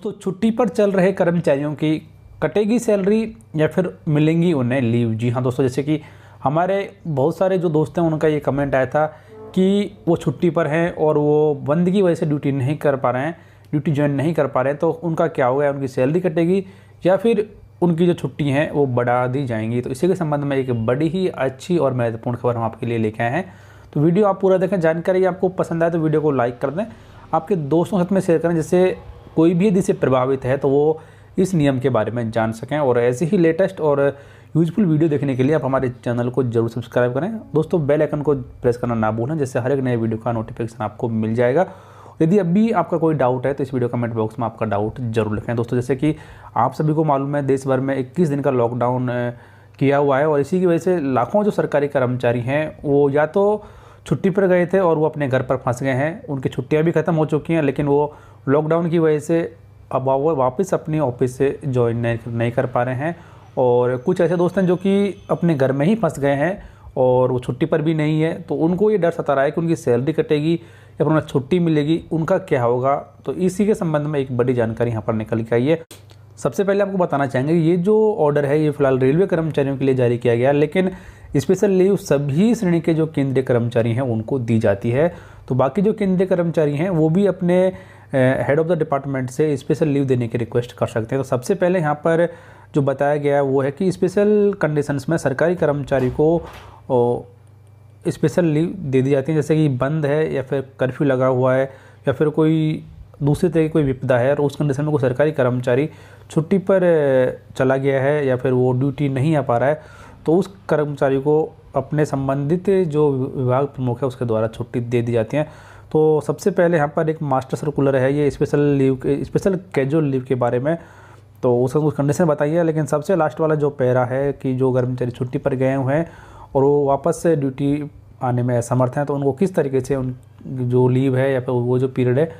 दोस्तों, छुट्टी पर चल रहे कर्मचारियों की कटेगी सैलरी या फिर मिलेंगी उन्हें लीव। जी हाँ दोस्तों, जैसे कि हमारे बहुत सारे जो दोस्त हैं उनका ये कमेंट आया था कि वो छुट्टी पर हैं और वो बंद की वजह से ड्यूटी नहीं कर पा रहे हैं, ड्यूटी ज्वाइन नहीं कर पा रहे हैं, तो उनका क्या होगा, उनकी सैलरी कटेगी या फिर उनकी जो छुट्टी हैं वो बढ़ा दी जाएंगी। तो इसी के संबंध में एक बड़ी ही अच्छी और महत्वपूर्ण खबर हम आपके लिए लेके आए हैं। तो वीडियो आप पूरा देखें, जानकारी आपको पसंद आए तो वीडियो को लाइक कर दें, आपके दोस्तों के साथ में शेयर करें, जिससे कोई भी यदि से प्रभावित है तो वो इस नियम के बारे में जान सकें। और ऐसे ही लेटेस्ट और यूजफुल वीडियो देखने के लिए आप हमारे चैनल को जरूर सब्सक्राइब करें। दोस्तों, बेल आइकन को प्रेस करना ना भूलें, जिससे हर एक नए वीडियो का नोटिफिकेशन आपको मिल जाएगा। यदि अभी आपका कोई डाउट है तो इस वीडियो कमेंट बॉक्स में आपका डाउट जरूर लिखें। दोस्तों, जैसे कि आप सभी को मालूम है, देश भर में 21 दिन का लॉकडाउन किया हुआ है और इसी की वजह से लाखों जो सरकारी कर्मचारी हैं वो या तो छुट्टी पर गए थे और वो अपने घर पर फंस गए हैं, उनकी छुट्टियां भी ख़त्म हो चुकी हैं, लेकिन वो लॉकडाउन की वजह से अब वो वापस अपनी ऑफिस से ज्वाइन नहीं कर पा रहे हैं। और कुछ ऐसे दोस्त हैं जो कि अपने घर में ही फंस गए हैं और वो छुट्टी पर भी नहीं है, तो उनको ये डर सता रहा है कि उनकी सैलरी कटेगी या फिर उन्हें छुट्टी मिलेगी, उनका क्या होगा। तो इसी के संबंध में एक बड़ी जानकारी यहाँ पर निकल के आई है। सबसे पहले आपको बताना चाहेंगे, ये जो ऑर्डर है ये फिलहाल रेलवे कर्मचारियों के लिए जारी किया गया, लेकिन स्पेशल लीव सभी श्रेणी के जो केंद्रीय कर्मचारी हैं उनको दी जाती है। तो बाकी जो केंद्रीय कर्मचारी हैं वो भी अपने हेड ऑफ द डिपार्टमेंट से स्पेशल लीव देने की रिक्वेस्ट कर सकते हैं। तो सबसे पहले यहाँ पर जो बताया गया है वो है कि स्पेशल कंडीशंस में सरकारी कर्मचारी को स्पेशल लीव दे दी जाती है, जैसे कि बंद है या फिर कर्फ्यू लगा हुआ है या फिर कोई दूसरी तरह की कोई विपदा है और उस कंडीशन में कोई सरकारी कर्मचारी छुट्टी पर चला गया है या फिर वो ड्यूटी नहीं आ पा रहा है, तो उस कर्मचारी को अपने संबंधित जो विभाग प्रमुख है उसके द्वारा छुट्टी दे दी जाती है। तो सबसे पहले यहाँ पर एक मास्टर सर्कुलर है ये स्पेशल कैजुअल लीव के बारे में, तो उसका कुछ कंडीशन बताइए। लेकिन सबसे लास्ट वाला जो पैरा है कि जो कर्मचारी छुट्टी पर गए हुए हैं और वो वापस से ड्यूटी आने में असमर्थ हैं, तो उनको किस तरीके से उन जो लीव है या फिर वो जो पीरियड है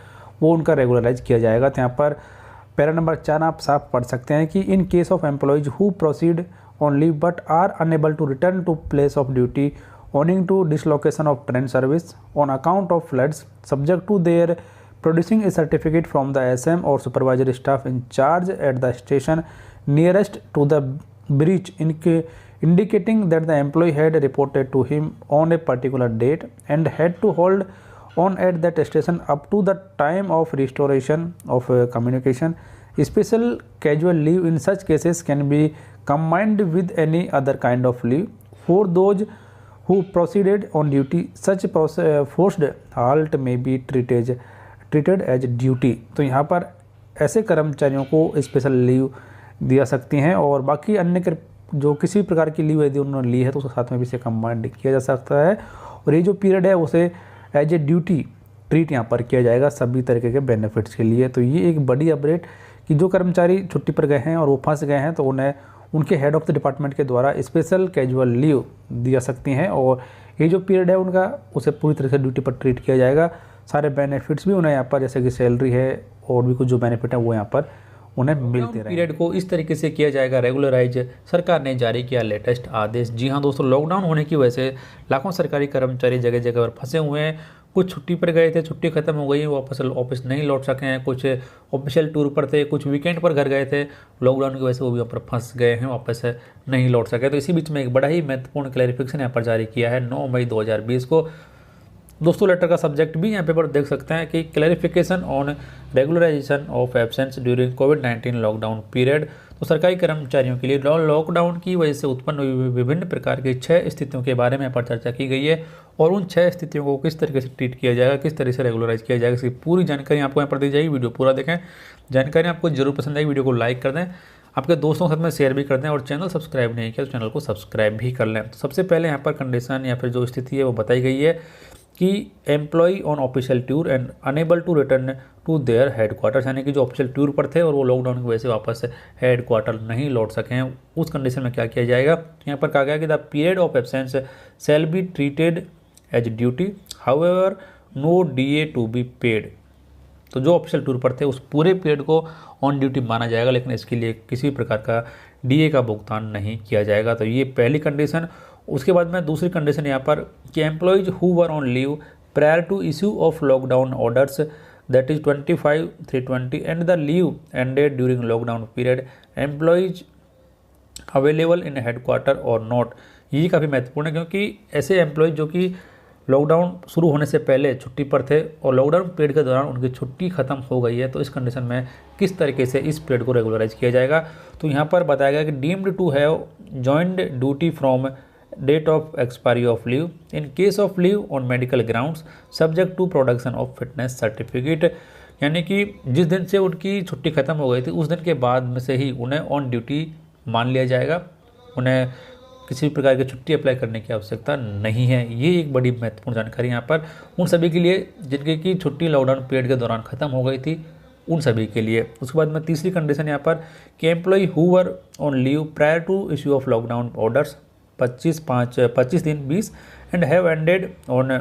वो उनका रेगुलराइज किया जाएगा। तो यहाँ पर पैरा नंबर 4 आप साफ पढ़ सकते हैं कि in case of employees who proceed on leave but are unable to return to place of duty owing to dislocation of train service on account of floods, subject to their producing a certificate from the SM or supervisory staff in charge at the station nearest to the breach, indicating that the employee had reported to him on a particular date and had to hold on at that station up to the time of restoration of communication. Special casual leave in such cases can be combined with any other kind of leave. For those who proceeded on duty, such forced halt may be treated as duty। तो यहाँ पर ऐसे कर्मचारियों को special leave दिया सकती हैं और बाकी अन्य जो किसी प्रकार की लीव यदि उन्होंने ली है तो उसके साथ में भी इसे कंबाइंड किया जा सकता है और ये जो पीरियड है उसे एज ए ड्यूटी ट्रीट यहाँ पर किया जाएगा सभी तरीके के बेनिफिट्स के लिए। तो ये एक बड़ी अपडेट कि जो कर्मचारी छुट्टी पर गए हैं और वो फंस गए हैं तो उन्हें उनके हेड ऑफ द डिपार्टमेंट के द्वारा स्पेशल कैजुअल लीव दी जा सकती हैं और ये जो पीरियड है उनका उसे पूरी तरह से ड्यूटी पर ट्रीट किया जाएगा। सारे बेनिफिट्स भी उन्हें यहाँ पर, जैसे कि सैलरी है और भी कुछ जो बेनिफिट है वो यहाँ पर उन्हें मिलते रहे। पीरियड को इस तरीके से किया जाएगा रेगुलराइज, सरकार ने जारी किया लेटेस्ट आदेश। जी हाँ दोस्तों, लॉकडाउन होने की वजह से लाखों सरकारी कर्मचारी जगह जगह पर फंसे हुए हैं। कुछ छुट्टी पर गए थे, छुट्टी खत्म हो गई, वापस ऑफिस नहीं लौट सके हैं, कुछ ऑफिशियल टूर पर थे, कुछ वीकेंड पर घर गए थे, लॉकडाउन की वजह से वो भी यहाँ पर फंस गए हैं, वापस नहीं लौट सके। तो इसी बीच में एक बड़ा ही महत्वपूर्ण क्लैरिफिकेशन यहाँ पर जारी किया है 9 मई 2020 को। दोस्तों, लेटर का सब्जेक्ट भी यहाँ पे पर देख सकते हैं कि clarification on regularisation of absence during कोविड-19 लॉकडाउन पीरियड। तो सरकारी कर्मचारियों के लिए लॉकडाउन की वजह से उत्पन्न हुई विभिन्न प्रकार की 6 स्थितियों के बारे में यहाँ पर चर्चा की गई है और उन 6 स्थितियों को किस तरीके से ट्रीट किया जाएगा, किस तरह से रेगुलराइज किया जाएगा, इसकी पूरी जानकारी आपको यहाँ पर दी जाएगी। वीडियो पूरा देखें, जानकारी आपको जरूर पसंद आएगी। वीडियो को लाइक कर दें, आपके दोस्तों के साथ में शेयर भी कर दें और चैनल सब्सक्राइब नहीं किया तो चैनल को सब्सक्राइब भी कर लें। तो सबसे पहले यहाँ पर कंडीशन या फिर जो स्थिति है वो बताई गई है कि employee on official tour and unable to return to their headquarters, यानी कि जो ऑफिशियल टूर पर थे और वो लॉकडाउन की वजह से वापस हेडक्वार्टर नहीं लौट सके हैं, उस कंडीशन में क्या किया जाएगा। यहाँ पर कहा गया कि the period of absence shall be treated as duty, however no DA to be paid. तो जो ऑफिशियल टूर पर थे उस पूरे पीरियड को ऑन ड्यूटी माना जाएगा, लेकिन इसके लिए किसी प्रकार का डीए का भुगतान नहीं किया जाएगा। तो ये पहली कंडीशन। उसके बाद में दूसरी कंडीशन यहाँ पर कि employees who were on leave prior to issue of lockdown orders that is 25/3/20 and the leave ended during lockdown period, employees available in headquarter और नॉट। ये काफ़ी महत्वपूर्ण है क्योंकि ऐसे एम्प्लॉयज जो कि लॉकडाउन शुरू होने से पहले छुट्टी पर थे और लॉकडाउन पीरियड के दौरान उनकी छुट्टी खत्म हो गई है, तो इस कंडीशन में किस तरीके से इस पीरियड को रेगुलराइज किया जाएगा। तो यहाँ पर बताया गया कि deemed to have joined duty from date of expiry of leave in case of leave on medical grounds subject to production of fitness certificate. यानी कि जिस दिन से उनकी छुट्टी खत्म हो गई थी उस दिन के बाद में से ही उन्हें ऑन ड्यूटी मान लिया जाएगा, उन्हें किसी भी प्रकार की छुट्टी अप्लाई करने की आवश्यकता नहीं है। ये एक बड़ी महत्वपूर्ण जानकारी यहाँ पर उन सभी के लिए जिनके की छुट्टी लॉकडाउन पीरियड के दौरान खत्म हो गई थी, उन सभी के लिए। उसके बाद में तीसरी कंडीशन यहाँ पर कि employee who were on leave prior to issue of lockdown orders 25 दिन 20 and have ended on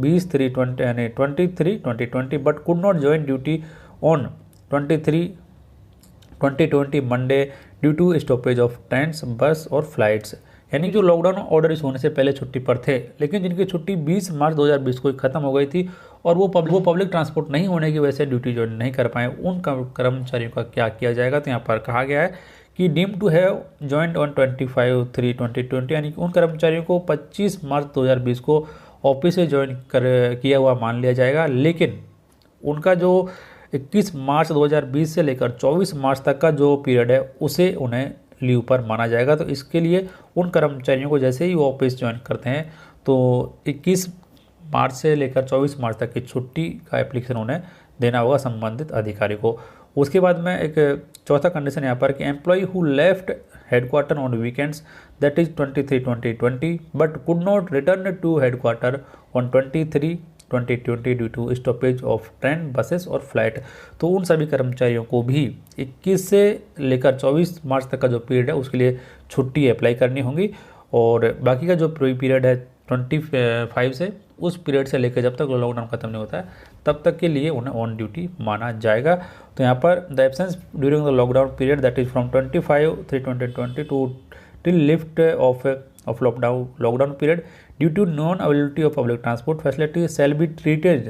23/20 but could not join duty on 23/20 Monday due to stoppage of trains, bus और फ्लाइट्स। यानी जो लॉकडाउन ऑर्डर इस होने से पहले छुट्टी पर थे लेकिन जिनकी छुट्टी 20 मार्च 2020 को खत्म हो गई थी और वो पब्लिक ट्रांसपोर्ट नहीं होने की वजह से ड्यूटी ज्वाइन नहीं कर पाए, उन कर्मचारियों का क्या किया जाएगा। तो यहाँ पर कहा गया है कि deem to have joined on 25/3/2020 यानी कि उन कर्मचारियों को 25 मार्च 2020 को ऑफिस से ज्वाइन किया हुआ मान लिया जाएगा, लेकिन उनका जो 21 मार्च 2020 से लेकर 24 मार्च तक का जो पीरियड है उसे उन्हें लीव पर माना जाएगा। तो इसके लिए उन कर्मचारियों को जैसे ही वो ऑफिस ज्वाइन करते हैं तो 21 मार्च से लेकर 24 मार्च तक की छुट्टी का एप्लीकेशन उन्हें देना होगा संबंधित अधिकारी को। उसके बाद में एक चौथा कंडीशन यहाँ पर कि employee who left headquarter on weekends that is 23/20 but could not return to headquarter on 23/20 due to stoppage of train, buses और फ्लाइट। तो उन सभी कर्मचारियों को भी 21 से लेकर 24 मार्च तक का जो पीरियड है उसके लिए छुट्टी अप्लाई करनी होगी और बाकी का जो पीरियड है 25 से उस पीरियड से लेकर जब तक लॉकडाउन खत्म नहीं होता है तब तक के लिए उन्हें ऑन ड्यूटी माना जाएगा। तो यहाँ पर the absence during the lockdown period that is from 25/3/2020 to till lift of lockdown period due to non-availability of public transport facility shall be treated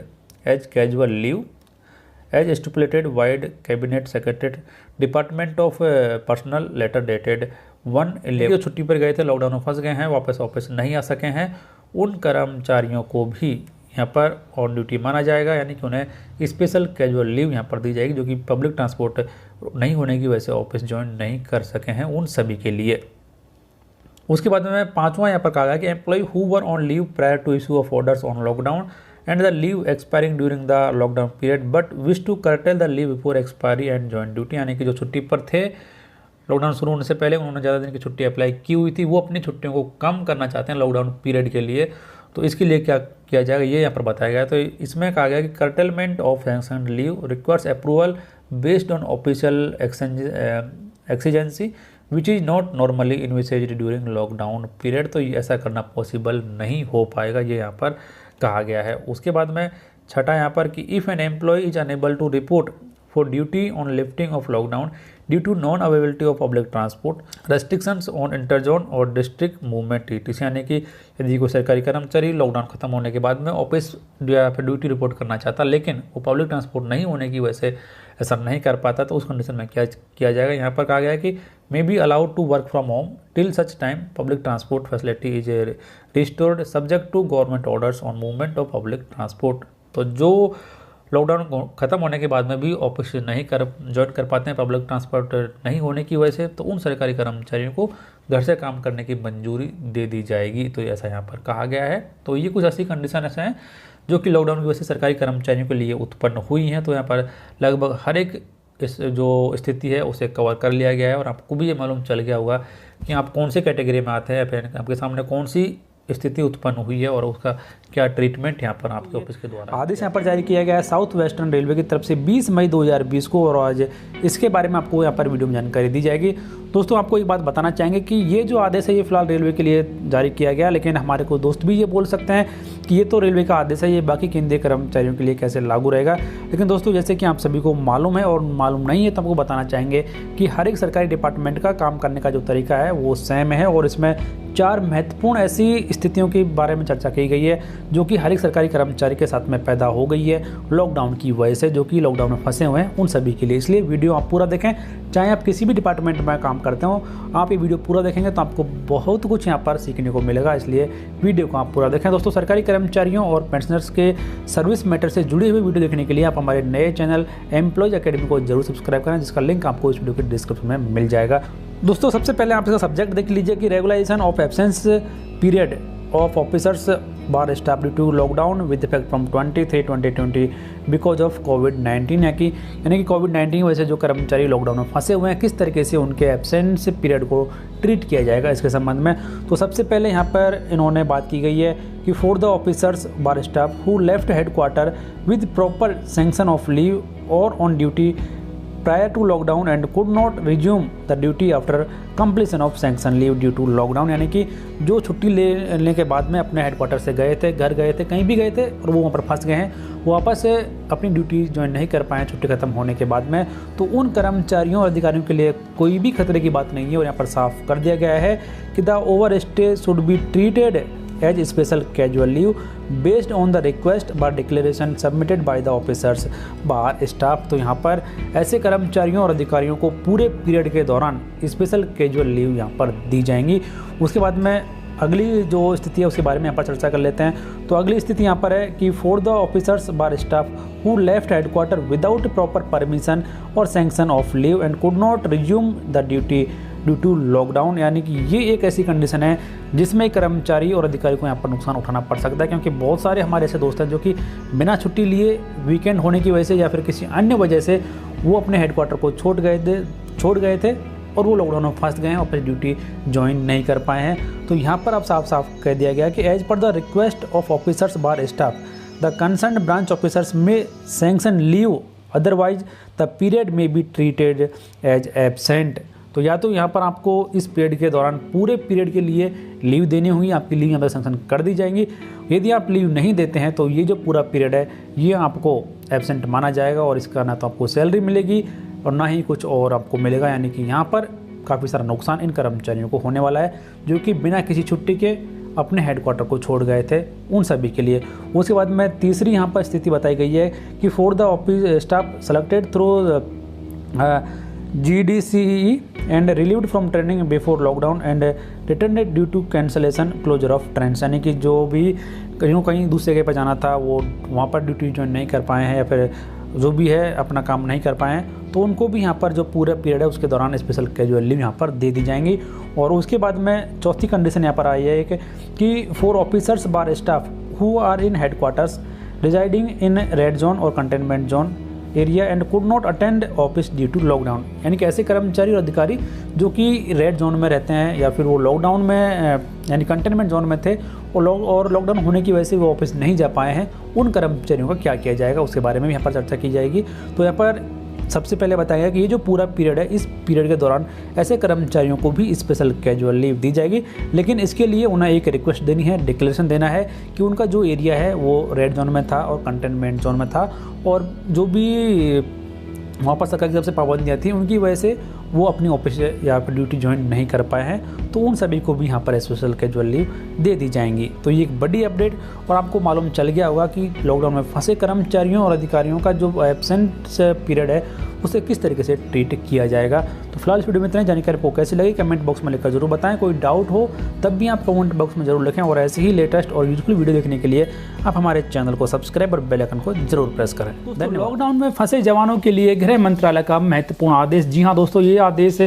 as casual leave as stipulated by cabinet secretary department of personal letter dated 1/11। जो छुट्टी पर गए थे, lockdown में फंस गए हैं, वापस ऑफिस नहीं आ सके हैं, उन कर्मचारियों को भी यहाँ पर ऑन ड्यूटी माना जाएगा। यानी कि उन्हें स्पेशल कैजुअल लीव यहाँ पर दी जाएगी जो कि पब्लिक ट्रांसपोर्ट नहीं होने की वजह से ऑफिस ज्वाइन नहीं कर सके हैं, उन सभी के लिए। उसके बाद में पांचवा यहाँ पर कहा गया कि employee who were on leave prior to issue of orders on lockdown and the leave expiring during the lockdown period but wish to curtail the leave before expiry and join duty. यानी कि जो छुट्टी पर थे lockdown शुरू होने से पहले उन्होंने ज़्यादा दिन की छुट्टी अप्लाई की हुई थी, वो अपनी छुट्टियों को कम करना चाहते हैं लॉकडाउन पीरियड के लिए, तो इसके लिए क्या किया जाएगा ये यहाँ पर बताया गया। तो इसमें कहा गया कि curtailment of sanctioned leave requires approval based on official exigency which is not normally envisaged during lockdown period. तो ऐसा करना पॉसिबल नहीं हो पाएगा, ये यहाँ पर कहा गया है। उसके बाद में छठा यहाँ पर कि if an employee is unable to report for duty on lifting of lockdown due to non availability of public transport restrictions on interzone और डिस्ट्रिक्ट मूवमेंट टीटीसी। यानी कि यदि कोई सरकारी कर्मचारी लॉकडाउन खत्म होने के बाद में ऑफिस या फिर ड्यूटी रिपोर्ट करना चाहता लेकिन वो पब्लिक ट्रांसपोर्ट नहीं होने की वजह से ऐसा नहीं कर पाता, तो उस कंडीशन में क्या किया जाएगा। यहाँ पर कहा गया है कि may be allowed to work from home till such time public transport facility is restored subject to government orders on movement of public transport. तो जो लॉकडाउन खत्म होने के बाद में भी ऑफिस ज्वाइन कर पाते हैं पब्लिक ट्रांसपोर्ट नहीं होने की वजह से, तो उन सरकारी कर्मचारियों को घर से काम करने की मंजूरी दे दी जाएगी। तो ऐसा यहाँ पर कहा गया है। तो ये कुछ ऐसी कंडीशन ऐसे हैं जो कि लॉकडाउन की वजह से सरकारी कर्मचारियों के लिए उत्पन्न हुई हैं। तो यहाँ पर लगभग हर एक इस जो स्थिति है उसे कवर कर लिया गया है और आपको भी ये मालूम चल गया होगा कि आप कौन से कैटेगरी में आते हैं, फिर आपके सामने कौन सी स्थिति उत्पन्न हुई है और उसका क्या ट्रीटमेंट यहाँ पर आपके ऑफिस के द्वारा। आदेश यहाँ पर जारी किया गया है साउथ वेस्टर्न रेलवे की तरफ से 20 मई 2020 को और आज इसके बारे में आपको यहाँ पर वीडियो में जानकारी दी जाएगी। दोस्तों आपको एक बात बताना चाहेंगे कि ये जो आदेश है ये फिलहाल रेलवे के लिए जारी किया गया, लेकिन हमारे को दोस्त भी ये बोल सकते हैं कि ये तो रेलवे का आदेश है, ये बाकी केंद्रीय कर्मचारियों के लिए कैसे लागू रहेगा। लेकिन दोस्तों जैसे कि आप सभी को मालूम है और मालूम नहीं है तो आपको बताना चाहेंगे कि हर एक सरकारी डिपार्टमेंट का काम करने का जो तरीका है वो सेम है, और इसमें 4 महत्वपूर्ण ऐसी स्थितियों के बारे में चर्चा की गई है जो कि हर एक सरकारी कर्मचारी के साथ में पैदा हो गई है लॉकडाउन की वजह से, जो कि लॉकडाउन में फंसे हुए हैं उन सभी के लिए। इसलिए वीडियो आप पूरा देखें, चाहे आप किसी भी डिपार्टमेंट में काम करते हो, आप ये वीडियो पूरा देखेंगे तो आपको बहुत कुछ यहाँ पर सीखने को मिलेगा, इसलिए वीडियो को आप पूरा देखें। दोस्तों सरकारी कर्मचारियों और पेंशनर्स के सर्विस मैटर से जुड़े हुए वीडियो देखने के लिए आप हमारे नए चैनल एम्प्लॉयज अकेडमी को जरूर सब्सक्राइब करें, जिसका लिंक आपको इस वीडियो के डिस्क्रिप्शन में मिल जाएगा। दोस्तों सबसे पहले आप इसका सब्जेक्ट देख लीजिए कि regularisation of absence period of officers bar staff due to lockdown with effect from 23/3/2020 because of कोविड-19 यानी कि कोविड-19 की वजह से जो कर्मचारी लॉकडाउन में फंसे हुए हैं किस तरीके से उनके एब्सेंस पीरियड को ट्रीट किया जाएगा इसके संबंध में। तो सबसे पहले यहाँ पर इन्होंने बात की गई है कि for the officers bar staff who left headquarter with proper sanction of leave और on duty prior to lockdown and could not resume the duty after completion of sanction leave due to lockdown, यानी कि जो छुट्टी लेने के बाद में अपने हेडक्वार्टर से गए थे, घर गए थे, कहीं भी गए थे और वो वहाँ पर फंस गए हैं, वो वापस से अपनी ड्यूटी ज्वाइन नहीं कर पाए छुट्टी खत्म होने के बाद में, तो उन कर्मचारियों और अधिकारियों के लिए कोई भी खतरे की बात नहीं है। और यहाँ पर साफ कर दिया गया है कि the over stay should be treated as special casual leave based on the request bar declaration submitted by the officers bar staff. तो यहाँ पर ऐसे कर्मचारियों और अधिकारियों को पूरे पीरियड के दौरान स्पेशल कैजुअल लीव यहाँ पर दी जाएंगी। उसके बाद में अगली जो स्थिति है उसके बारे में यहाँ पर चर्चा कर लेते हैं। तो अगली स्थिति यहाँ पर है कि for the officers bar staff who left headquarter without proper permission और sanction of leave and could not resume the duty due to lockdown, यानी कि ये एक ऐसी कंडीशन है जिसमें कर्मचारी और अधिकारी को यहाँ पर नुकसान उठाना पड़ सकता है, क्योंकि बहुत सारे हमारे ऐसे दोस्त हैं जो कि बिना छुट्टी लिए वीकेंड होने की वजह से या फिर किसी अन्य वजह से वो अपने हेडक्वार्टर को छोड़ गए थे और वो लॉकडाउन में फंस गए हैं और फिर ड्यूटी ज्वाइन नहीं कर पाए हैं। तो यहाँ पर अब साफ साफ कह दिया गया कि as per the request of officers bar staff the concerned branch officers में sanction leave otherwise the period में बी ट्रीटेड एज एब्सेंट। तो या तो यहाँ पर आपको इस पीरियड के दौरान पूरे पीरियड के लिए लीव देनी होगी, आपकी लीव यहाँ पर सैंक्शन कर दी जाएंगी। यदि आप लीव नहीं देते हैं तो ये जो पूरा पीरियड है ये आपको एब्सेंट माना जाएगा और इसका ना तो आपको सैलरी मिलेगी और ना ही कुछ और आपको मिलेगा, यानी कि यहाँ पर काफ़ी सारा नुकसान इन कर्मचारियों को होने वाला है जो कि बिना किसी छुट्टी के अपने हेडक्वार्टर को छोड़ गए थे, उन सभी के लिए। उसके बाद में तीसरी यहाँ पर स्थिति बताई गई है कि for the office staff selected through GDCE and relieved from training before lockdown and returned due to cancellation closure of trains, यानी कि जो भी कहीं दूसरे जगह पर जाना था वो वहाँ पर ड्यूटी ज्वाइन नहीं कर पाए हैं या फिर जो भी है अपना काम नहीं कर पाए हैं, तो उनको भी यहाँ पर जो पूरा पीरियड है उसके दौरान स्पेशल कैजुअल लीव यहाँ पर दे दी जाएंगी। और उसके बाद में चौथी कंडीशन यहाँ पर आई है कि for officers bar staff who are in headquarters residing in red zone और containment zone area and could not attend office due to lockdown, यानी कि ऐसे कर्मचारी और अधिकारी जो कि रेड जोन में रहते हैं या फिर वो लॉकडाउन में यानी कंटेनमेंट जोन में थे और लॉकडाउन होने की वजह से वो ऑफिस नहीं जा पाए हैं, उन कर्मचारियों का क्या किया जाएगा उसके बारे में भी यहाँ पर चर्चा की जाएगी। तो यहाँ पर सबसे पहले बताया गया कि ये जो पूरा पीरियड है इस पीरियड के दौरान ऐसे कर्मचारियों को भी स्पेशल कैजुअल लीव दी जाएगी, लेकिन इसके लिए उन्हें एक रिक्वेस्ट देनी है, डिक्लेरेशन देना है कि उनका जो एरिया है वो रेड जोन में था और कंटेनमेंट जोन में था और जो भी वहाँ पर सरकार की तरफ से पाबंदियाँ थी उनकी वजह से वो अपनी ऑफिस या फिर ड्यूटी ज्वाइन नहीं कर पाए हैं, तो उन सभी को भी यहाँ पर स्पेशल कैजुअल लीव दे दी जाएंगी। तो ये एक बड़ी अपडेट और आपको मालूम चल गया होगा कि लॉकडाउन में फंसे कर्मचारियों और अधिकारियों का जो एब्सेंट पीरियड है उसे किस तरीके से ट्रीट किया जाएगा। तो फिलहाल इस वीडियो में इतना ही। जानकारी आपको कैसी लगी कमेंट बॉक्स में लिखकर जरूर बताएं, कोई डाउट हो तब भी आप कमेंट बॉक्स में जरूर लिखें और ऐसे ही लेटेस्ट और यूजफुल वीडियो देखने के लिए आप हमारे चैनल को सब्सक्राइब और बेल आइकन को जरूर प्रेस करें। लॉकडाउन में फंसे जवानों के लिए गृह मंत्रालय का महत्वपूर्ण आदेश। जी हाँ दोस्तों, ये आदेश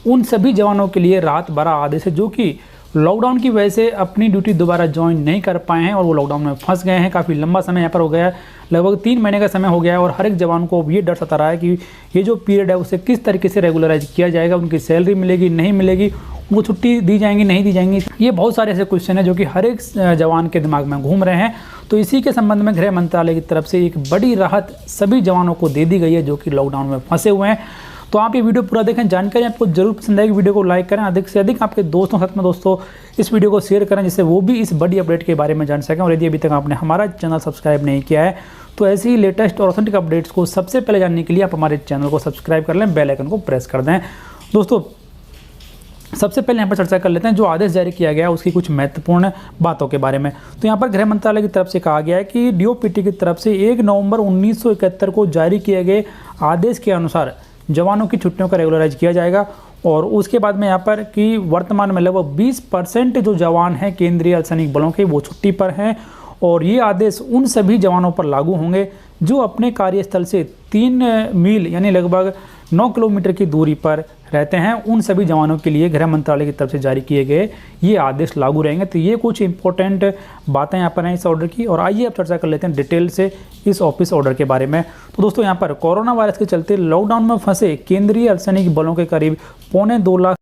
उन सभी जवानों के लिए राहत भरा आदेश है जो कि लॉकडाउन की वजह से अपनी ड्यूटी दोबारा ज्वाइन नहीं कर पाए हैं और वो लॉकडाउन में फंस गए हैं। काफ़ी लंबा समय यहाँ पर हो गया है, लगभग 3 महीने का समय हो गया है और हर एक जवान को ये डर सता रहा है कि ये जो पीरियड है उसे किस तरीके से रेगुलराइज किया जाएगा, उनकी सैलरी मिलेगी नहीं मिलेगी, उनको छुट्टी दी जाएंगी नहीं दी जाएंगी। ये बहुत सारे ऐसे क्वेश्चन हैं जो कि हर एक जवान के दिमाग में घूम रहे हैं। तो इसी के संबंध में गृह मंत्रालय की तरफ से एक बड़ी राहत सभी जवानों को दे दी गई है जो कि लॉकडाउन में फंसे हुए हैं। तो आप ये वीडियो पूरा देखें, जानकारी आपको जरूर पसंद आएगी। वीडियो को लाइक करें, अधिक से अधिक आपके दोस्तों के साथ में दोस्तों इस वीडियो को शेयर करें, जिससे वो भी इस बड़ी अपडेट के बारे में जान सकें। और यदि अभी तक आपने हमारा चैनल सब्सक्राइब नहीं किया है तो ऐसी ही लेटेस्ट और ऑथेंटिक अपडेट्स को सबसे पहले जानने के लिए आप हमारे चैनल को सब्सक्राइब कर लें, बेल आइकन को प्रेस कर दें। दोस्तों सबसे पहले यहाँ पर चर्चा कर लेते हैं जो आदेश जारी किया गया है उसकी कुछ महत्वपूर्ण बातों के बारे में। तो यहाँ पर गृह मंत्रालय की तरफ से कहा गया है कि डीओपीटी की तरफ से 1 नवंबर 1971 को जारी किए गए आदेश के अनुसार जवानों की छुट्टियों का रेगुलराइज किया जाएगा। और उसके बाद में यहाँ पर कि वर्तमान में लगभग 20% जो जवान हैं केंद्रीय अर्धसैनिक बलों के वो छुट्टी पर हैं। और ये आदेश उन सभी जवानों पर लागू होंगे जो अपने कार्यस्थल से 3 मील यानी लगभग 9 किलोमीटर की दूरी पर रहते हैं। उन सभी जवानों के लिए गृह मंत्रालय की तरफ से जारी किए गए ये आदेश लागू रहेंगे। तो ये कुछ इंपॉर्टेंट बातें यहाँ पर हैं इस ऑर्डर की। और आइए अब चर्चा कर लेते हैं डिटेल से इस ऑफिस ऑर्डर के बारे में। तो दोस्तों यहाँ पर कोरोना वायरस के चलते लॉकडाउन में फंसे केंद्रीय अर्धसैनिक बलों के करीब 2.25 लाख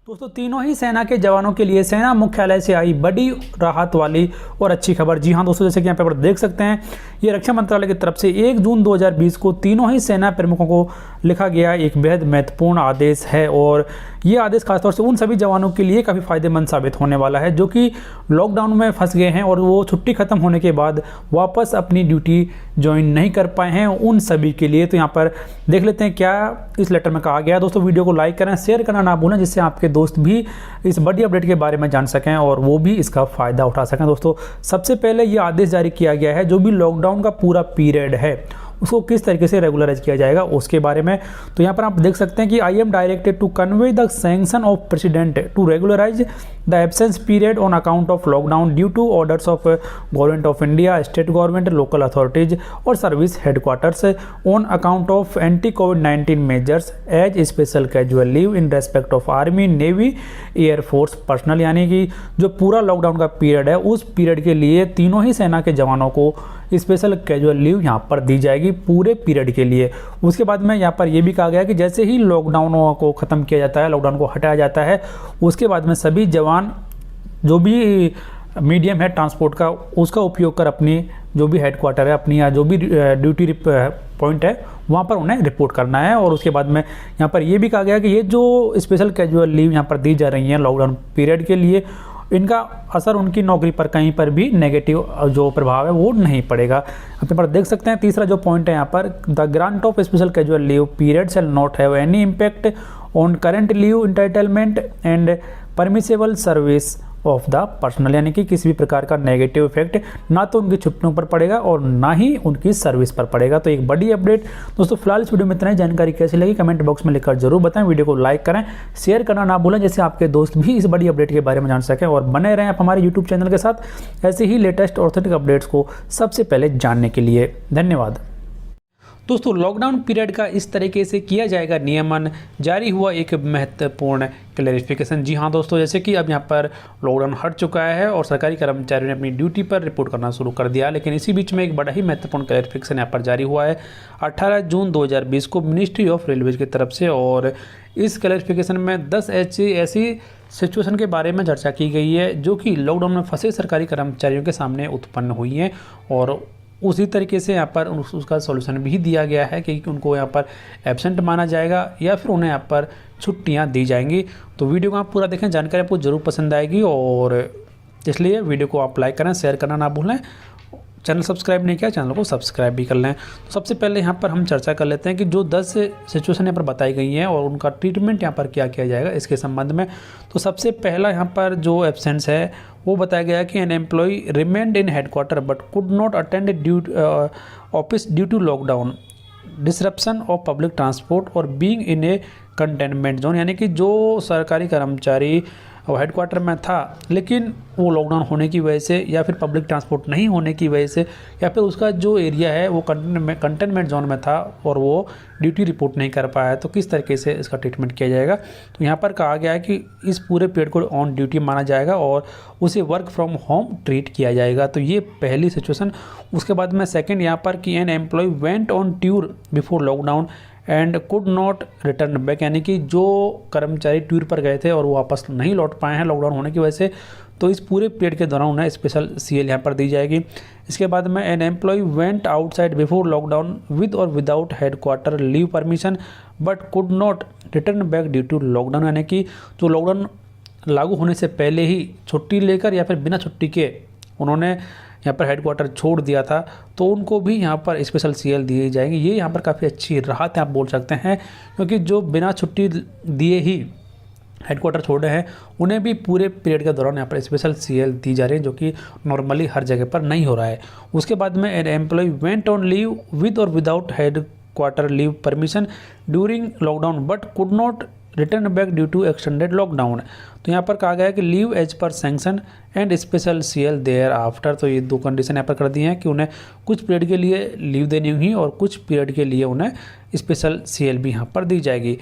दोस्तों तीनों ही सेना के जवानों के लिए सेना मुख्यालय से आई बड़ी राहत वाली और अच्छी खबर। जी हां दोस्तों, जैसे कि यहाँ पर देख सकते हैं ये रक्षा मंत्रालय की तरफ से 1 जून 2020 को तीनों ही सेना प्रमुखों को लिखा गया एक बेहद महत्वपूर्ण आदेश है। और ये आदेश खासतौर से उन सभी जवानों के लिए काफ़ी फायदेमंद साबित होने वाला है जो कि लॉकडाउन में फंस गए हैं और वो छुट्टी खत्म होने के बाद वापस अपनी ड्यूटी ज्वाइन नहीं कर पाए हैं, उन सभी के लिए। तो यहाँ पर देख लेते हैं क्या इस लेटर में कहा गया है। दोस्तों वीडियो को लाइक करें, शेयर करना ना भूलें, जिससे आपके दोस्त भी इस बड़ी अपडेट के बारे में जान सकें और वो भी इसका फ़ायदा उठा सकें। दोस्तों सबसे पहले ये आदेश जारी किया गया है जो भी लॉकडाउन का पूरा पीरियड है उसको किस तरीके से रेगुलराइज किया जाएगा उसके बारे में। तो यहाँ पर आप देख सकते हैं कि I am directed to convey the sanction of president to regularise the absence period on account of lockdown due to orders of government of India, state government, local authorities और service headquarters on account of anti कोविड-19 measures as special casual leave in respect of army, navy, air force personnel. यानी कि जो पूरा lockdown का period है उस period के लिए तीनों ही सेना के जवानों को स्पेशल कैजुअल लीव यहाँ पर दी जाएगी पूरे पीरियड के लिए। उसके बाद में यहाँ पर यह भी कहा गया कि जैसे ही लॉकडाउन को ख़त्म किया जाता है, लॉकडाउन को हटाया जाता है, उसके बाद में सभी जवान जो भी मीडियम है ट्रांसपोर्ट का उसका उपयोग कर अपनी जो भी हेडक्वार्टर है अपनी या जो भी ड्यूटी पॉइंट है वहाँ पर उन्हें रिपोर्ट करना है। और उसके बाद में यहाँ पर यह भी कहा गया कि ये जो स्पेशल कैजुअल लीव यहाँ पर दी जा रही हैं लॉकडाउन पीरियड के लिए, इनका असर उनकी नौकरी पर कहीं पर भी नेगेटिव जो प्रभाव है वो नहीं पड़ेगा। अपने पर देख सकते हैं तीसरा जो पॉइंट है यहाँ पर, the grant of special casual leave period shall not have any impact on current leave entitlement and permissible service of the personal, यानी कि किसी भी प्रकार का नेगेटिव इफेक्ट ना तो उनकी छुट्टियों पर पड़ेगा और ना ही उनकी सर्विस पर पड़ेगा। तो एक बड़ी अपडेट दोस्तों। फिलहाल इस वीडियो में इतना ही। जानकारी कैसी लगी कमेंट बॉक्स में लिखकर जरूर बताएं। वीडियो को लाइक करें, शेयर करना ना भूलें, जैसे आपके दोस्त भी इस बड़ी अपडेट के बारे में जान सकें। और बने रहें आप हमारे यूट्यूब चैनल के साथ ऐसे ही लेटेस्ट ऑथेंटिक अपडेट्स को सबसे पहले जानने के लिए। धन्यवाद दोस्तों। लॉकडाउन पीरियड का इस तरीके से किया जाएगा नियमन, जारी हुआ एक महत्वपूर्ण क्लैरिफिकेशन। जी हाँ दोस्तों, जैसे कि अब यहाँ पर लॉकडाउन हट चुका है और सरकारी कर्मचारियों ने अपनी ड्यूटी पर रिपोर्ट करना शुरू कर दिया, लेकिन इसी बीच में एक बड़ा ही महत्वपूर्ण क्लैरिफिकेशन यहाँ पर जारी हुआ है 18 जून 2020 को मिनिस्ट्री ऑफ रेलवेज की तरफ से। और इस क्लैरिफिकेशन में 10 ऐसी सिचुएशन के बारे में चर्चा की गई है जो कि लॉकडाउन में फंसे सरकारी कर्मचारियों के सामने उत्पन्न हुई हैं, और उसी तरीके से यहाँ पर उसका सॉल्यूशन भी दिया गया है कि उनको यहाँ पर एब्सेंट माना जाएगा या फिर उन्हें यहाँ पर छुट्टियाँ दी जाएंगी। तो वीडियो को आप पूरा देखें, जानकारी आपको ज़रूर पसंद आएगी, और इसलिए वीडियो को आप लाइक करें, शेयर करना ना भूलें। चैनल सब्सक्राइब नहीं किया, चैनल को सब्सक्राइब भी कर लें। तो सबसे पहले यहाँ पर हम चर्चा कर लेते हैं कि जो 10 सिचुएशन यहाँ पर बताई गई हैं और उनका ट्रीटमेंट यहाँ पर क्या किया जाएगा इसके संबंध में। तो सबसे पहला यहाँ पर जो एब्सेंस है वो बताया गया कि an employee remained in headquarter but could not attend office due to lockdown, disruption of public transport और being in a containment zone, यानी कि जो सरकारी कर्मचारी हेडक्वार्टर में था लेकिन वो लॉकडाउन होने की वजह से या फिर पब्लिक ट्रांसपोर्ट नहीं होने की वजह से या फिर उसका जो एरिया है वो कंटेनमेंट जोन में था और वो ड्यूटी रिपोर्ट नहीं कर पाया, तो किस तरीके से इसका ट्रीटमेंट किया जाएगा। तो यहाँ पर कहा गया है कि इस पूरे पीरियड को ऑन ड्यूटी माना जाएगा और उसे वर्क फ्रॉम होम ट्रीट किया जाएगा। तो ये पहली सिचुएशन। उसके बाद में सेकेंड यहाँ पर कि an employee went on tour before lockdown and could not return back, यानी कि जो कर्मचारी टूर पर गए थे और वो वापस नहीं लौट पाए हैं लॉकडाउन होने की वजह से, तो इस पूरे पीरियड के दौरान उन्हें स्पेशल CL यहाँ पर दी जाएगी। इसके बाद में an employee went outside before lockdown with और without headquarter leave permission but could not return back due to lockdown, यानी कि जो लॉकडाउन लागू होने से पहले ही छुट्टी लेकर या फिर बिना छुट्टी के उन्होंने यहाँ पर हेडक्वार्टर छोड़ दिया था, तो उनको भी यहाँ पर स्पेशल CL दिए जाएंगे। ये यहाँ पर काफ़ी अच्छी राहत है आप बोल सकते हैं, क्योंकि जो बिना छुट्टी दिए ही हेडक्वार्टर छोड़े हैं उन्हें भी पूरे पीरियड के दौरान यहाँ पर स्पेशल CL दी जा रही है, जो कि नॉर्मली हर जगह पर नहीं हो रहा है। उसके बाद में an employee went on leave with और without headquarter leave permission during lockdown but could not return back due to extended lockdown. तो यहाँ पर कहा गया है कि leave as per sanction and special CL thereafter. तो ये दो कंडीशन यहाँ पर कर दी हैं कि उन्हें कुछ पीरियड के लिए लीव देनी होगी और कुछ पीरियड के लिए उन्हें स्पेशल CL भी यहाँ पर दी जाएगी।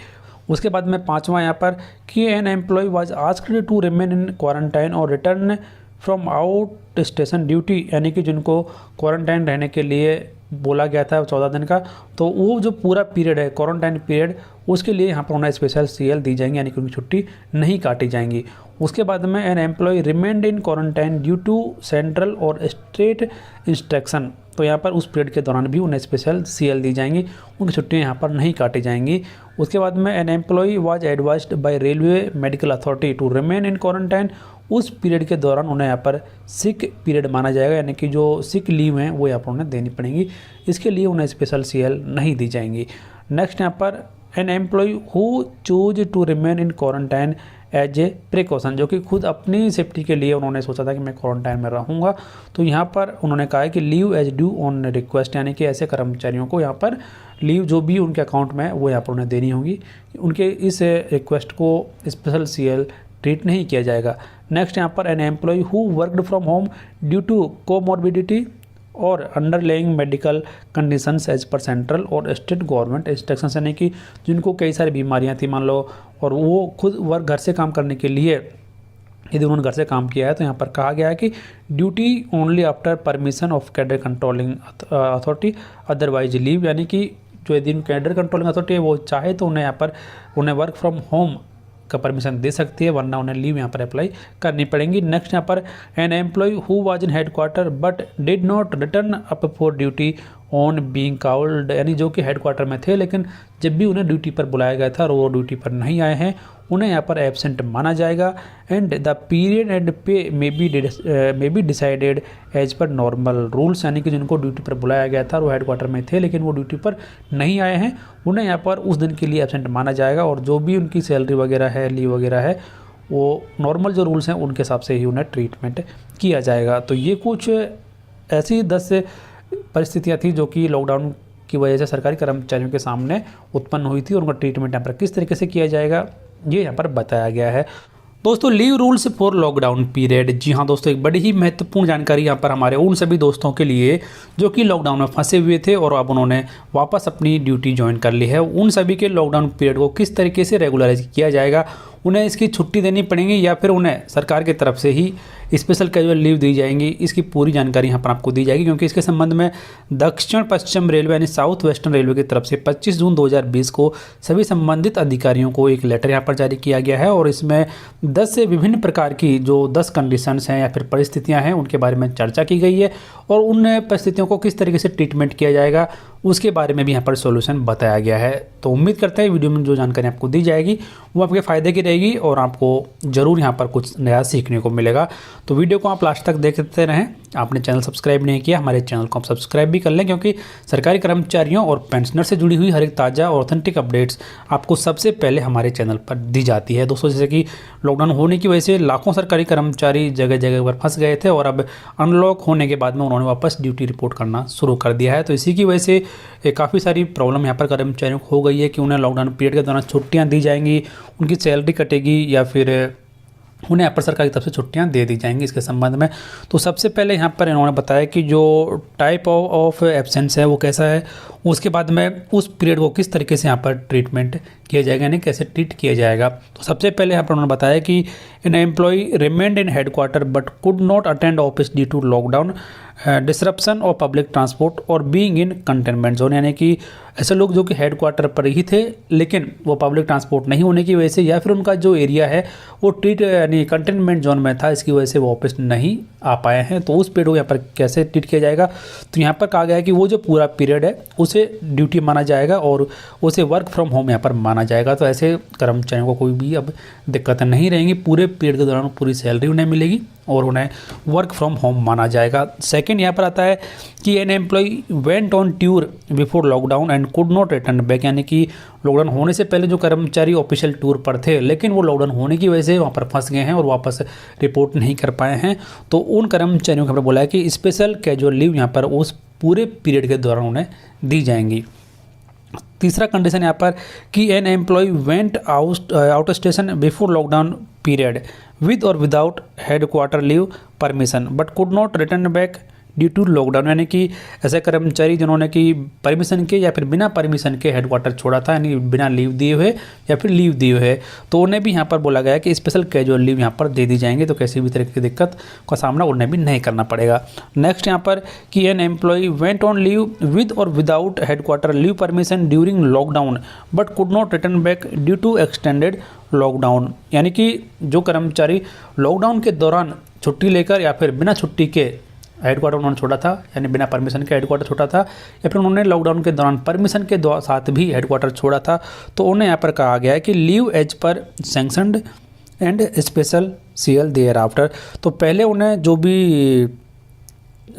उसके बाद में पाँचवा यहाँ पर कि an employee was asked to remain in quarantine और return from out station duty, यानी कि जिनको क्वारंटाइन रहने के लिए बोला गया था 14 दिन का, तो वो जो पूरा पीरियड है क्वारंटाइन पीरियड उसके लिए यहाँ पर उन्हें स्पेशल CL दी जाएंगी, यानी कि उनकी छुट्टी नहीं काटी जाएंगी। उसके बाद में an employee remained in quarantine due to central और स्टेट इंस्ट्रक्शन, तो यहाँ पर उस पीरियड के दौरान भी उन्हें स्पेशल CL दी जाएंगी, उनकी छुट्टियाँ यहाँ पर नहीं काटी जाएंगी। उसके बाद में an employee was advised by railway medical authority to remain in quarantine, उस पीरियड के दौरान उन्हें यहाँ पर सिक पीरियड माना जाएगा, यानी कि जो सिक लीव हैं वो यहाँ पर उन्हें देनी पड़ेंगी, इसके लिए उन्हें स्पेशल CL नहीं दी जाएंगी। नेक्स्ट यहाँ पर an employee who choose to remain in quarantine as a precaution, जो कि खुद अपनी सेफ्टी के लिए उन्होंने सोचा था कि मैं क्वारंटाइन में रहूँगा, तो यहाँ पर उन्होंने कहा है कि leave as due on request, यानी कि ऐसे कर्मचारियों को यहाँ पर लीव जो भी उनके अकाउंट में है वो यहाँ पर उन्हें देनी होगी, उनके इस रिक्वेस्ट को स्पेशल CL ट्रीट नहीं किया जाएगा। नेक्स्ट यहाँ पर an employee who worked from home due to comorbidity और underlying medical conditions as per central और स्टेट गवर्नमेंट इंस्ट्रक्शंस, यानी कि जिनको कई सारी बीमारियां थी मान लो और वो खुद वर्क घर से काम करने के लिए यदि उन्होंने घर से काम किया है, तो यहाँ पर कहा गया है कि duty only after permission of cadre controlling authority otherwise leave, यानी कि जो यदि कैडर कंट्रोलिंग अथॉरिटी है वो चाहे तो उन्हें यहाँ पर उन्हें वर्क फ्रॉम होम का परमिशन दे सकती है, वरना उन्हें लीव यहाँ पर अप्लाई करनी पड़ेगी। नेक्स्ट यहाँ पर an employee who was in headquarter but did not return up for duty on being called, यानी जो कि हेडक्वार्टर में थे लेकिन जब भी उन्हें ड्यूटी पर बुलाया गया था और वो ड्यूटी पर नहीं आए हैं, उन्हें यहाँ पर एब्सेंट माना जाएगा। And the period and pay may be decided as per normal rules, यानी कि जिनको ड्यूटी पर बुलाया गया था और वो हेडक्वार्टर में थे लेकिन वो ड्यूटी पर नहीं आए हैं, उन्हें यहाँ पर उस दिन के लिए एब्सेंट माना जाएगा और जो भी उनकी सैलरी वगैरह है, लीव वगैरह है, वो नॉर्मल जो रूल्स हैं उनके हिसाब से ही उन्हें ट्रीटमेंट किया जाएगा। तो ये कुछ ऐसी 10 परिस्थितियाँ थी जो कि लॉकडाउन की वजह से सरकारी कर्मचारियों के सामने उत्पन्न हुई थी और उनका ट्रीटमेंट यहाँ पर किस तरीके से किया जाएगा ये यहाँ पर बताया गया है। दोस्तों, leave rules for lockdown period. जी हाँ दोस्तों, एक बड़ी ही महत्वपूर्ण जानकारी यहाँ पर हमारे उन सभी दोस्तों के लिए जो कि लॉकडाउन में फंसे हुए थे और अब उन्होंने वापस अपनी ड्यूटी ज्वाइन कर ली है। उन सभी के लॉकडाउन पीरियड को किस तरीके से रेगुलराइज किया जाएगा, उन्हें इसकी छुट्टी देनी पड़ेगी या फिर उन्हें सरकार की तरफ से ही स्पेशल कैजुअल लीव दी जाएंगी, इसकी पूरी जानकारी यहाँ पर आपको दी जाएगी। क्योंकि इसके संबंध में दक्षिण पश्चिम रेलवे यानी साउथ वेस्टर्न रेलवे की तरफ से 25 जून 2020 को सभी संबंधित अधिकारियों को एक लेटर यहाँ पर जारी किया गया है और इसमें 10 से विभिन्न प्रकार की जो 10 कंडीशंस हैं या फिर परिस्थितियाँ हैं उनके बारे में चर्चा की गई है और उन परिस्थितियों को किस तरीके से ट्रीटमेंट किया जाएगा उसके बारे में भी यहाँ पर सॉल्यूशन बताया गया है। तो उम्मीद करते हैं वीडियो में जो जानकारी आपको दी जाएगी वो आपके फ़ायदे की रहेगी और आपको ज़रूर यहाँ पर कुछ नया सीखने को मिलेगा। तो वीडियो को आप लास्ट तक देखते रहें। आपने चैनल सब्सक्राइब नहीं किया, हमारे चैनल को आप सब्सक्राइब भी कर लें क्योंकि सरकारी कर्मचारियों और पेंशनर से जुड़ी हुई हर एक ताज़ा और ऑथेंटिक अपडेट्स आपको सबसे पहले हमारे चैनल पर दी जाती है। दोस्तों, जैसे कि लॉकडाउन होने की वजह से लाखों सरकारी कर्मचारी जगह जगह पर फंस गए थे और अब अनलॉक होने के बाद में उन्होंने वापस ड्यूटी रिपोर्ट करना शुरू कर दिया है। तो इसी की वजह से काफ़ी सारी प्रॉब्लम यहाँ पर कर्मचारियों को हो गई है कि उन्हें लॉकडाउन पीरियड के दौरान छुट्टियाँ दी जाएंगी, उनकी सैलरी कटेगी या फिर उन्हें यहाँ पर सरकार की तरफ से छुट्टियाँ दे दी जाएंगी इसके संबंध में। तो सबसे पहले यहाँ पर इन्होंने बताया कि जो टाइप ऑफ एब्सेंस है वो कैसा है, उसके बाद में उस पीरियड को किस तरीके से यहाँ पर ट्रीटमेंट किया जाएगा यानी कैसे ट्रीट किया जाएगा। तो सबसे पहले यहाँ पर उन्होंने बताया कि an employee remained in headquarter but could not attend office due to lockdown disruption of public transport और बीइंग इन कंटेनमेंट जोन, यानी कि ऐसे लोग जो कि हेडक्वार्टर पर ही थे लेकिन वो पब्लिक ट्रांसपोर्ट नहीं होने की वजह से या फिर उनका जो एरिया है वो ट्रीट यानी कंटेनमेंट जोन में था, इसकी वजह से वो ऑफिस नहीं आ पाए हैं। तो उस पीरियड को यहाँ पर कैसे ट्रीट किया जाएगा, तो यहाँ पर कहा गया है कि वो जो पूरा पीरियड है उसे ड्यूटी माना जाएगा और उसे वर्क फ्रॉम होम यहाँ पर माना जाएगा। तो ऐसे कर्मचारियों को कोई भी अब दिक्कतें नहीं रहेंगी, पूरे पीरियड के दौरान पूरी सैलरी उन्हें मिलेगी और उन्हें वर्क फ्रॉम होम माना जाएगा। सेकंड यहाँ पर आता है कि an employee went on tour before lockdown and could not return back, यानी कि लॉकडाउन होने से पहले जो कर्मचारी ऑफिशियल टूर पर थे लेकिन वो लॉकडाउन होने की वजह से वहाँ पर फंस गए हैं और वापस रिपोर्ट नहीं कर पाए हैं, तो उन कर्मचारियों को बोला है कि स्पेशल कैजुअल लीव यहाँ पर उस पूरे पीरियड के दौरान उन्हें दी जाएंगी। तीसरा कंडीशन यहाँ पर कि an employee went out station before lockdown period with और without headquarter leave permission but could not return back due to lockdown, यानी कि ऐसे कर्मचारी जिन्होंने कि परमिशन के या फिर बिना परमिशन के हेडक्वार्टर छोड़ा था यानी बिना लीव दिए हुए या फिर लीव दिए हुए, तो उन्हें भी यहाँ पर बोला गया है कि स्पेशल कैजुअल लीव यहाँ पर दे दी जाएंगे, तो किसी भी तरह की दिक्कत का सामना उन्हें भी नहीं करना पड़ेगा। नेक्स्ट यहाँ पर कि an employee went on leave with और without headquarter leave permission during lockdown but could not return back due to extended lockdown, यानी कि जो कर्मचारी लॉकडाउन के दौरान छुट्टी लेकर या फिर बिना छुट्टी के हेडक्वार्टर उन्होंने छोड़ा था यानी बिना परमिशन के हेडक्वार्टर छोड़ा था या फिर उन्होंने लॉकडाउन के दौरान परमिशन के साथ भी हेडक्वार्टर छोड़ा था, तो उन्हें यहाँ पर कहा गया है कि leave as per sanctioned and special CL thereafter. तो पहले उन्हें जो भी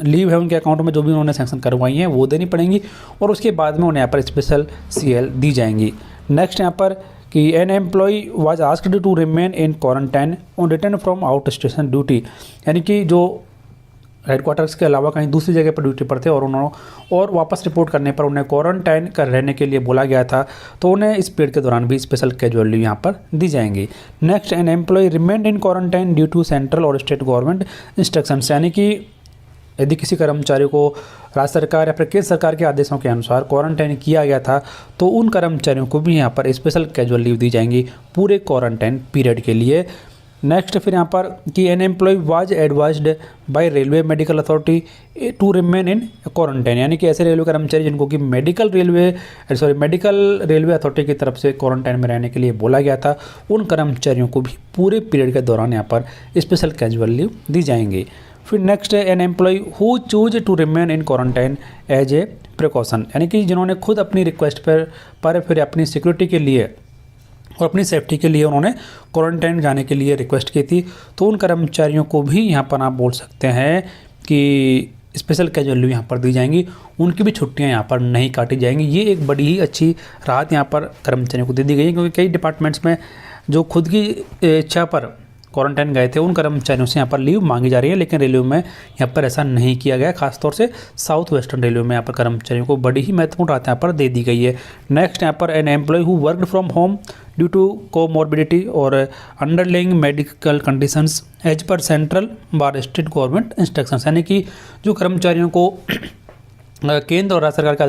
लीव है उनके अकाउंट में जो भी उन्होंने सैंक्शन करवाई हैं वो देनी पड़ेंगी और उसके बाद में उन्हें यहाँ पर स्पेशल CL दी जाएंगी। नेक्स्ट यहाँ पर कि an employee was asked to remain in quarantine on return from out station duty, यानी कि जो हेडक्वार्टर्स के अलावा कहीं दूसरी जगह पर ड्यूटी पर थे और वापस रिपोर्ट करने पर उन्हें क्वारंटाइन कर रहने के लिए बोला गया था, तो उन्हें इस पीरियड के दौरान भी स्पेशल कैजुअल लीव यहाँ पर दी जाएंगी। Next, an employee remained in quarantine due to central और स्टेट गवर्नमेंट इंस्ट्रक्शंस, यानी कि यदि किसी कर्मचारी को राज्य सरकार या फिर केंद्र सरकार के आदेशों के अनुसार क्वारंटाइन किया गया था तो उन कर्मचारियों को भी यहाँ पर स्पेशल कैजुअल लीव दी जाएंगी पूरे क्वारंटाइन पीरियड के लिए। नेक्स्ट फिर यहाँ पर कि an employee was advised by railway medical authority to remain in quarantine, यानी कि ऐसे रेलवे कर्मचारी जिनको कि मेडिकल रेलवे अथॉरिटी की तरफ से क्वारंटाइन में रहने के लिए बोला गया था, उन कर्मचारियों को भी पूरे पीरियड के दौरान यहाँ पर स्पेशल कैजुअल लीव दी जाएंगी। फिर नेक्स्ट है an employee who choose to remain in quarantine as a precaution, यानी कि जिन्होंने खुद अपनी रिक्वेस्ट पर फिर अपनी सिक्योरिटी के लिए और अपनी सेफ्टी के लिए उन्होंने क्वारंटाइन जाने के लिए रिक्वेस्ट की थी, तो उन कर्मचारियों को भी यहाँ पर आप बोल सकते हैं कि स्पेशल कैजुअल लीव यहाँ पर दी जाएंगी, उनकी भी छुट्टियाँ यहाँ पर नहीं काटी जाएंगी। ये एक बड़ी ही अच्छी राहत यहाँ पर कर्मचारियों को दे दी गई है क्योंकि कई डिपार्टमेंट्स में जो खुद की इच्छा पर क्वारंटाइन गए थे उन कर्मचारियों से यहाँ पर लीव मांगी जा रही है, लेकिन रेलवे में यहाँ पर ऐसा नहीं किया गया। खासतौर से साउथ वेस्टर्न रेलवे में यहाँ पर कर्मचारियों को बड़ी ही महत्वपूर्ण राहत यहाँ पर दे दी गई है। नेक्स्ट यहाँ पर an employee who worked from home due to comorbidity और underlying medical conditions as per central बार स्टेट गवर्नमेंट इंस्ट्रक्शंस, यानी कि जो कर्मचारियों को केंद्र और राज्य सरकार के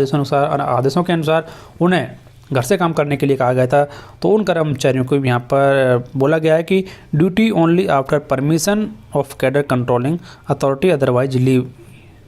आदेशों के अनुसार उन्हें घर से काम करने के लिए कहा गया था, तो उन कर्मचारियों को यहाँ पर बोला गया है कि duty only after permission of cadre controlling authority otherwise leave,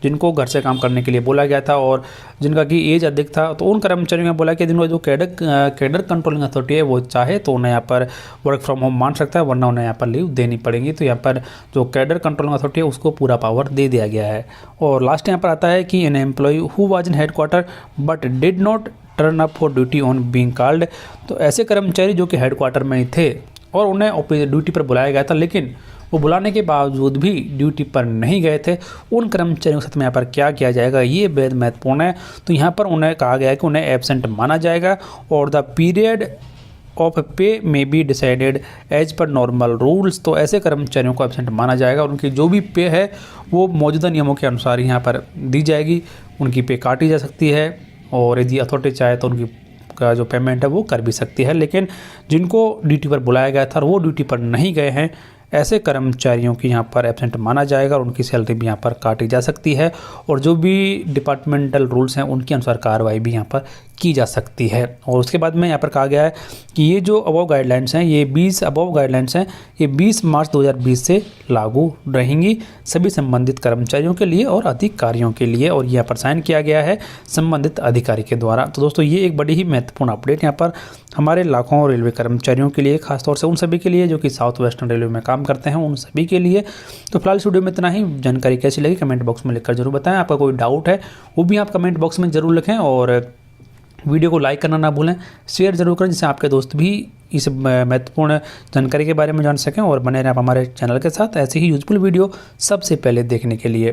जिनको घर से काम करने के लिए बोला गया था और जिनका कि एज अधिक था, तो उन कर्मचारियों ने बोला कि जिनको जो कैडर कंट्रोलिंग अथॉरिटी है वो चाहे तो उन्हें यहाँ पर वर्क फ्रॉम होम मान सकता है, वरना उन्हें यहाँ पर लीव देनी पड़ेगी। तो यहाँ पर जो कैडर कंट्रोलिंग अथॉरिटी है उसको पूरा पावर दे दिया गया है। और लास्ट यहाँ पर आता है कि an employee who was in headquarter but did not turn up for duty on being called, तो ऐसे कर्मचारी जो कि हेडक्वार्टर में ही थे और उन्हें ड्यूटी पर बुलाया गया था, लेकिन वो बुलाने के बावजूद भी ड्यूटी पर नहीं गए थे, उन कर्मचारियों के साथ में यहाँ पर क्या किया जाएगा, ये बेहद महत्वपूर्ण है। तो यहाँ पर उन्हें कहा गया है कि उन्हें एब्सेंट माना जाएगा और the period of pay may be decided as per normal rules, तो ऐसे कर्मचारियों को एब्सेंट माना जाएगा और उनकी जो भी पे है वो मौजूदा नियमों के अनुसार यहाँ पर दी जाएगी। उनकी पे काटी जा सकती है और यदि अथॉरिटी चाहे तो उनकी का जो पेमेंट है वो कर भी सकती है। लेकिन जिनको ड्यूटी पर बुलाया गया था और वो ड्यूटी पर नहीं गए हैं, ऐसे कर्मचारियों की यहाँ पर एब्सेंट माना जाएगा और उनकी सैलरी भी यहाँ पर काटी जा सकती है और जो भी डिपार्टमेंटल रूल्स हैं उनके अनुसार कार्रवाई भी यहाँ पर की जा सकती है। और उसके बाद में यहाँ पर कहा गया है कि ये जो अबव गाइडलाइंस हैं, ये 20 मार्च 2020 से लागू रहेंगी सभी संबंधित कर्मचारियों के लिए और अधिकारियों के लिए, और यहाँ पर साइन किया गया है संबंधित अधिकारी के द्वारा। तो दोस्तों ये एक बड़ी ही महत्वपूर्ण अपडेट यहाँ पर हमारे लाखों रेलवे कर्मचारियों के लिए, खासतौर से उन सभी के लिए जो कि साउथ वेस्टर्न रेलवे में काम करते हैं, उन सभी के लिए। तो फिलहाल इस वीडियो में इतना ही। जानकारी कैसी लगी कमेंट बॉक्स में लिखकर जरूर बताएं। आपका कोई डाउट है वो भी आप कमेंट बॉक्स में जरूर लिखें और वीडियो को लाइक करना ना भूलें, शेयर जरूर करें जिससे आपके दोस्त भी इस महत्वपूर्ण जानकारी के बारे में जान सकें और बने रहें आप हमारे चैनल के साथ ऐसे ही यूजफुल वीडियो सबसे पहले देखने के लिए।